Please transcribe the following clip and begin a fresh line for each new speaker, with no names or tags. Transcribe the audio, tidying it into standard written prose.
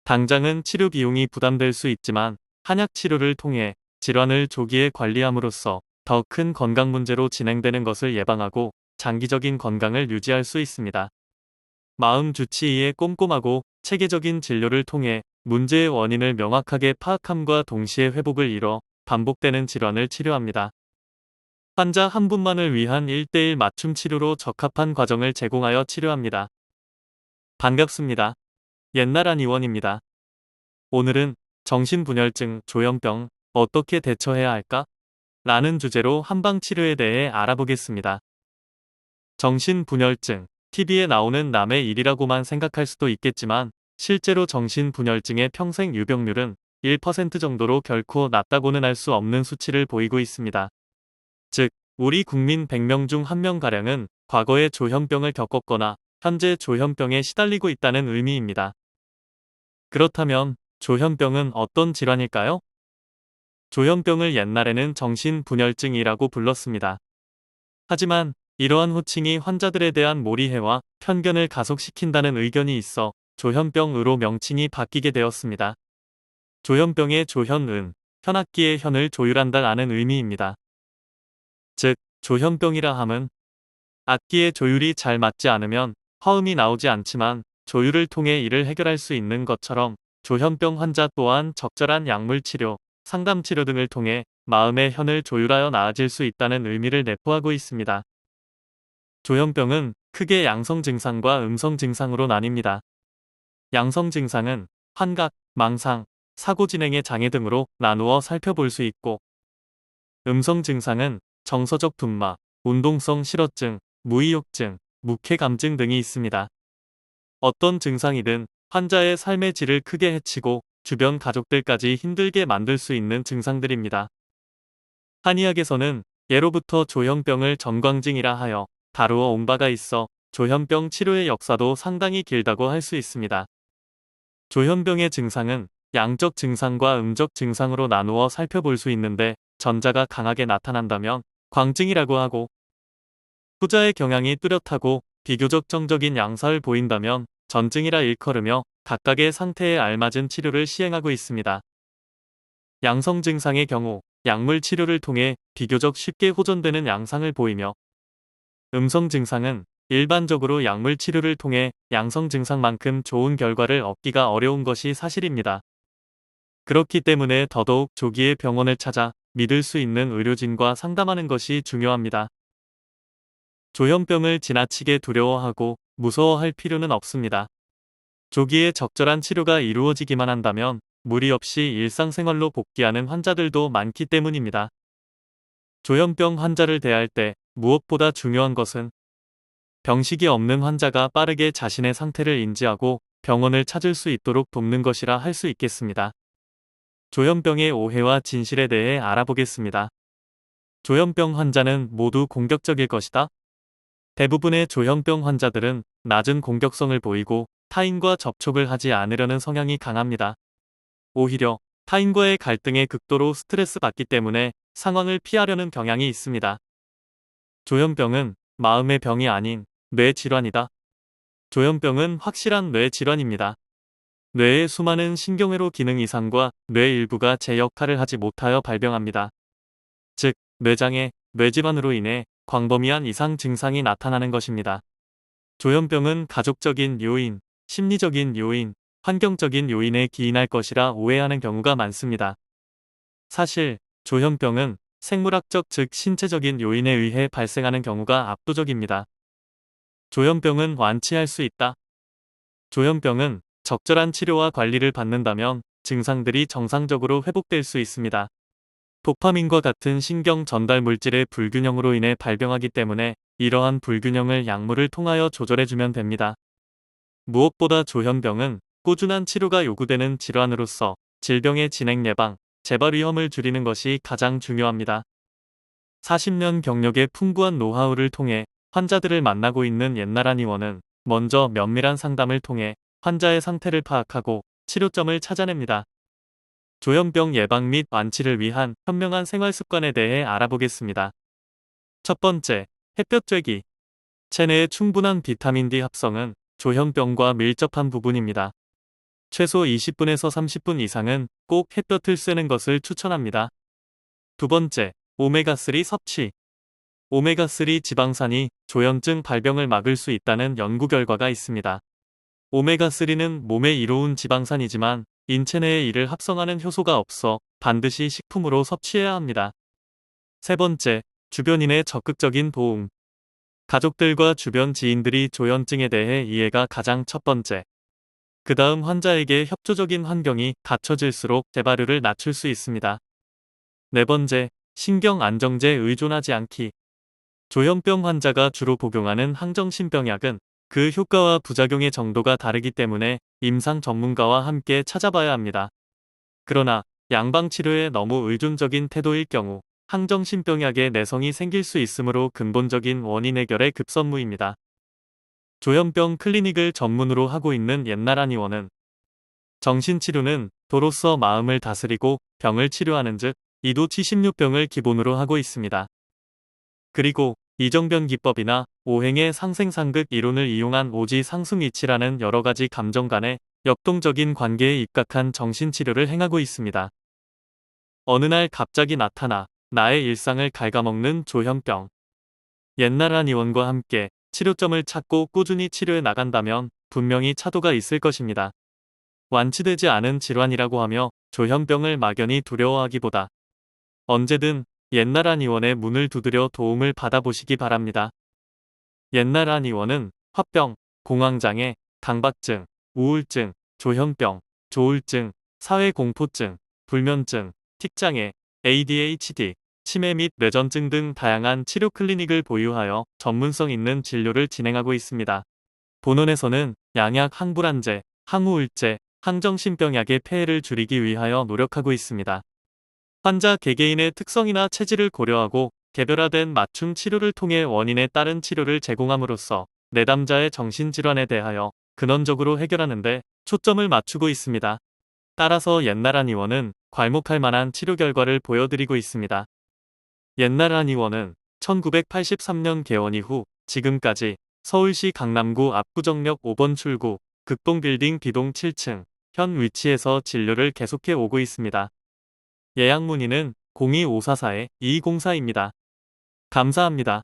당장은 치료 비용이 부담될 수 있지만 한약 치료를 통해 질환을 조기에 관리함으로써 더 큰 건강 문제로 진행되는 것을 예방하고 장기적인 건강을 유지할 수 있습니다. 마음 주치의의 꼼꼼하고 체계적인 진료를 통해 문제의 원인을 명확하게 파악함과 동시에 회복을 이뤄 반복되는 질환을 치료합니다. 환자 한 분만을 위한 1:1 맞춤 치료로 적합한 과정을 제공하여 치료합니다. 반갑습니다. 옛나란 의원입니다. 오늘은 정신분열증, 조현병, 어떻게 대처해야 할까? 라는 주제로 한방치료에 대해 알아보겠습니다. 정신분열증, TV에 나오는 남의 일이라고만 생각할 수도 있겠지만 실제로 정신분열증의 평생 유병률은 1% 정도로 결코 낮다고는 할 수 없는 수치를 보이고 있습니다. 즉, 우리 국민 100명 중 1명가량은 과거에 조현병을 겪었거나 현재 조현병에 시달리고 있다는 의미입니다. 그렇다면 조현병은 어떤 질환일까요? 조현병을 옛날에는 정신분열증이라고 불렀습니다. 하지만 이러한 호칭이 환자들에 대한 몰이해와 편견을 가속시킨다는 의견이 있어 조현병으로 명칭이 바뀌게 되었습니다. 조현병의 조현은 현악기의 현을 조율한다라는 의미입니다. 즉, 조현병이라 함은 악기의 조율이 잘 맞지 않으면 화음이 나오지 않지만 조율을 통해 이를 해결할 수 있는 것처럼 조현병 환자 또한 적절한 약물 치료, 상담 치료 등을 통해 마음의 현을 조율하여 나아질 수 있다는 의미를 내포하고 있습니다. 조현병은 크게 양성 증상과 음성 증상으로 나뉩니다. 양성 증상은 환각, 망상, 사고 진행의 장애 등으로 나누어 살펴볼 수 있고, 음성 증상은 정서적 분마, 운동성 실어증, 무의욕증, 무쾌감증 등이 있습니다. 어떤 증상이든 환자의 삶의 질을 크게 해치고 주변 가족들까지 힘들게 만들 수 있는 증상들입니다. 한의학에서는 예로부터 조현병을 전광증이라 하여 다루어 온 바가 있어 조현병 치료의 역사도 상당히 길다고 할 수 있습니다. 조현병의 증상은 양적 증상과 음적 증상으로 나누어 살펴볼 수 있는데, 전자가 강하게 나타난다면 광증이라고 하고, 후자의 경향이 뚜렷하고 비교적 정적인 양사를 보인다면 전증이라 일컬으며 각각의 상태에 알맞은 치료를 시행하고 있습니다. 양성 증상의 경우 약물 치료를 통해 비교적 쉽게 호전되는 양상을 보이며, 음성 증상은 일반적으로 약물 치료를 통해 양성 증상만큼 좋은 결과를 얻기가 어려운 것이 사실입니다. 그렇기 때문에 더더욱 조기에 병원을 찾아 믿을 수 있는 의료진과 상담하는 것이 중요합니다. 조현병을 지나치게 두려워하고 무서워할 필요는 없습니다. 조기에 적절한 치료가 이루어지기만 한다면 무리 없이 일상생활로 복귀하는 환자들도 많기 때문입니다. 조현병 환자를 대할 때 무엇보다 중요한 것은 병식이 없는 환자가 빠르게 자신의 상태를 인지하고 병원을 찾을 수 있도록 돕는 것이라 할 수 있겠습니다. 조현병의 오해와 진실에 대해 알아보겠습니다. 조현병 환자는 모두 공격적일 것이다. 대부분의 조현병 환자들은 낮은 공격성을 보이고 타인과 접촉을 하지 않으려는 성향이 강합니다. 오히려 타인과의 갈등에 극도로 스트레스 받기 때문에 상황을 피하려는 경향이 있습니다. 조현병은 마음의 병이 아닌 뇌 질환이다. 조현병은 확실한 뇌 질환입니다. 뇌의 수많은 신경회로 기능 이상과 뇌 일부가 제 역할을 하지 못하여 발병합니다. 즉, 뇌장애, 뇌질환으로 인해 광범위한 이상 증상이 나타나는 것입니다. 조현병은 가족적인 요인, 심리적인 요인, 환경적인 요인에 기인할 것이라 오해하는 경우가 많습니다. 사실 조현병은 생물학적 즉 신체적인 요인에 의해 발생하는 경우가 압도적입니다. 조현병은 완치할 수 있다. 조현병은 적절한 치료와 관리를 받는다면 증상들이 정상적으로 회복될 수 있습니다. 도파민과 같은 신경 전달 물질의 불균형으로 인해 발병하기 때문에 이러한 불균형을 약물을 통하여 조절해주면 됩니다. 무엇보다 조현병은 꾸준한 치료가 요구되는 질환으로서 질병의 진행 예방, 재발 위험을 줄이는 것이 가장 중요합니다. 40년 경력의 풍부한 노하우를 통해 환자들을 만나고 있는 옛나란 의원은 먼저 면밀한 상담을 통해 환자의 상태를 파악하고 치료점을 찾아냅니다. 조현병 예방 및 완치를 위한 현명한 생활 습관에 대해 알아보겠습니다. 첫 번째, 햇볕 쬐기. 체내의 충분한 비타민 D 합성은 조현병과 밀접한 부분입니다. 최소 20분에서 30분 이상은 꼭 햇볕을 쐬는 것을 추천합니다. 두 번째, 오메가3 섭취. 오메가3 지방산이 조현증 발병을 막을 수 있다는 연구 결과가 있습니다. 오메가3는 몸에 이로운 지방산이지만 인체 내에 이를 합성하는 효소가 없어 반드시 식품으로 섭취해야 합니다. 세 번째, 주변인의 적극적인 도움. 가족들과 주변 지인들이 조현증에 대해 이해가 가장 첫 번째. 그 다음 환자에게 협조적인 환경이 갖춰질수록 재발률을 낮출 수 있습니다. 네 번째, 신경 안정제에 의존하지 않기. 조현병 환자가 주로 복용하는 항정신병약은 그 효과와 부작용의 정도가 다르기 때문에 임상 전문가와 함께 찾아봐야 합니다. 그러나 양방치료에 너무 의존적인 태도일 경우 항정신병약에 내성이 생길 수 있으므로 근본적인 원인 해결에 급선무입니다. 조현병 클리닉을 전문으로 하고 있는 옛날 의원은 정신치료는 도로서 마음을 다스리고 병을 치료하는 즉 이도 76병을 기본으로 하고 있습니다. 그리고 이정변 기법이나 오행의 상생상극 이론을 이용한 오지상승이치라는 여러가지 감정 간의 역동적인 관계에 입각한 정신치료를 행하고 있습니다. 어느 날 갑자기 나타나 나의 일상을 갉아먹는 조현병. 옛날 의원과 함께 치료점을 찾고 꾸준히 치료해 나간다면 분명히 차도가 있을 것입니다. 완치되지 않은 질환이라고 하며 조현병을 막연히 두려워하기보다 언제든 옛날 의원의 문을 두드려 도움을 받아보시기 바랍니다. 옛날 의원은 화병, 공황장애, 강박증, 우울증, 조현병, 조울증, 사회공포증, 불면증, 틱장애, ADHD, 치매 및 뇌전증 등 다양한 치료 클리닉을 보유하여 전문성 있는 진료를 진행하고 있습니다. 본원에서는 양약 항불안제, 항우울제, 항정신병약의 폐해를 줄이기 위하여 노력하고 있습니다. 환자 개개인의 특성이나 체질을 고려하고 개별화된 맞춤 치료를 통해 원인에 따른 치료를 제공함으로써 내담자의 정신질환에 대하여 근원적으로 해결하는 데 초점을 맞추고 있습니다. 따라서 옛날 의원은 괄목할 만한 치료 결과를 보여드리고 있습니다. 옛날 의원은 1983년 개원 이후 지금까지 서울시 강남구 압구정역 5번 출구 극동빌딩 B동 7층 현 위치에서 진료를 계속해 오고 있습니다. 예약 문의는 02544-2204입니다. 감사합니다.